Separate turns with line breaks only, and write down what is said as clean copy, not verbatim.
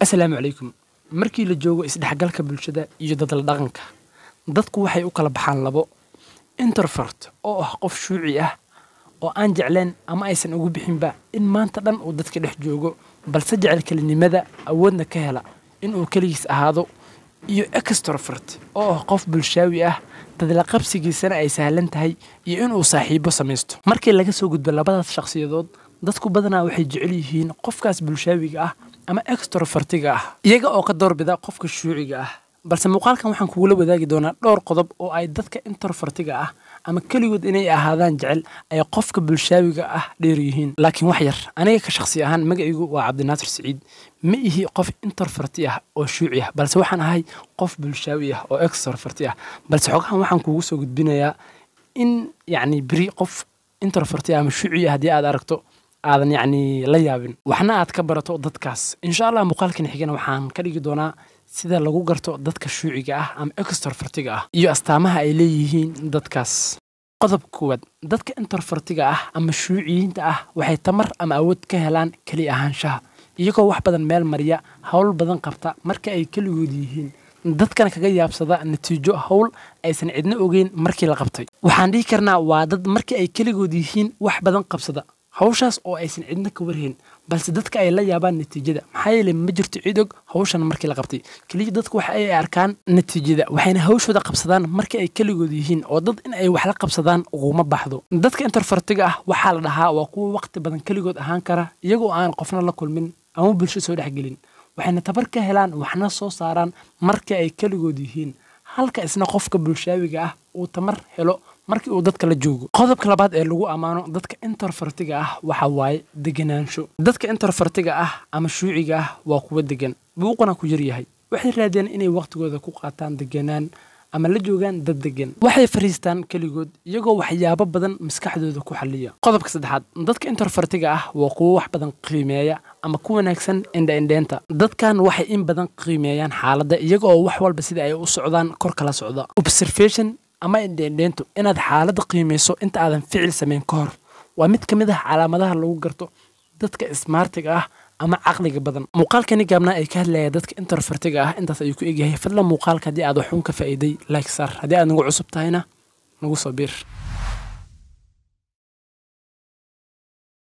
Assalaamu calaykum. Markii la joogo isdhexgalka bulshada iyo dad la dhaqanka, dadku waxay u kala baxaan labo: introvert oo ah qof shuuci ah oo aan jeclayn ama aysan ugu bixinba in maanta dhan uu dadka dhex joogo, balse jecel kelinimada, awoodna ka hela in uu kaligiis ahaado, iyo extrovert oo ah qof bulshaawi ah, dad la qabsigiisana ay sahlan tahay iyo in uu saaxiibo samaysto. Markii laga soo gudbo labadaas shakhsiyadood, dadku badanaa waxay jecel yihiin qofkaas bulshaawiga ah ama extrovertiga ah iyaga oo ka doorbida qofka shuuciga ah. balse muuqaalkan waxaan kugula wadaagi doonaa dhowr qodob oo ay dadka introvertiga ah ama kaligood inay ahaadaan jecel ay qofka bulshaawiga ah dheer yihiin. Laakiin wax yar, aniga ka shakhsi ahaan magacaygu waa Cabdinaasir Siciid, ma ihi qof introverti ah oo shuuci ah, balse waxaan ahay qof bulshaawi ah oo extroverti ah. balse xogahan waxaan kugu soo gudbinayaa in beri qof introverti ama shuuci ah haddii aad aragto aadan la yaabin, waxna aad ka barato dadkaas. insha Allah muuqaalkan xigana waxaan ka dhigi doonaa sida lagu garto dadka shuuciga ah ama extrovertiga ah iyo astaamaha ay leeyihiin dadkaas. qodob koowaad, dadka introvertiga ah ama shuuciyiinta ah waxay tamar ama awood ka helaan kali ahaanshaha, iyagoo wax badan meel mariya, hawl badan qabta marka ay kaligood yihiin, dadkana kaga yaabsada natiijo hawl aysan cidna ogeyn markii la qabtay. waxaan dhihi karnaa waa dad markii ay kaligood yihiin wax badan qabsada hawshaas oo aysan cidna ka warhayn, balse dadka ay la yaabaan natiijada. maxaa yeelay ma jirto cid og hawshan markii la qabtay, kaliya dadku waxa ay arkaan natiijada, waxayna hawshooda qabsadaan markii ay kaligood yihiin, oo dad in ay wax la qabsadaan uguma baxdo. dadka introvertiga ah waxaa la dhahaa waa kuwa waqti badan kaligood ahaan kara iyagoo aan qofna la kulmin ama bulsho soo dhexgelin, waxayna tabar ka helaan waxna soo saaraan markii ay kaligood yihiin, halka isna qofka bulshaawiga ah uu tamar helo markii uu dadka la joogo. qodobka labaad ee lagu ammaano dadka introvertiga ah waxa waaye deganaansho. dadka introvertiga ah ama shuuciga ah waa kuwa degan, buuqana ku yar yahay, waxay raadiyaan inay waqtigooda ku qaataan deganaan ama la joogaan dad degan, waxay fariistaan kaligood iyagoo waxyaabo badan maskaxdooda ku xalliya. qodobka saddexaad, dadka introvertiga ah waa kuwa wax badan qiimeeya ama ku wanaagsan indha-indheenta. dadkan waxay in badan qiimeeyaan xaaladda iyagoo wax walba sida ay u socdaan kor kala socda. observation ama indha-indheento, inaad xaaladda qiimeyso inta aadan ficil samayn ka hor, waa mid ka mid ah calaamadaha lagu garto dadka smartiga ah ama caqliga badan. muuqaalkani gaabnaa ay ka hadlaya dadka introvertiga ah intaas ayuu ku egyahay. fadlan muuqaalka haddii aad waxuun ka faa'iiday like saar, haddii aad nagu cusub tahayna nagu soo biir.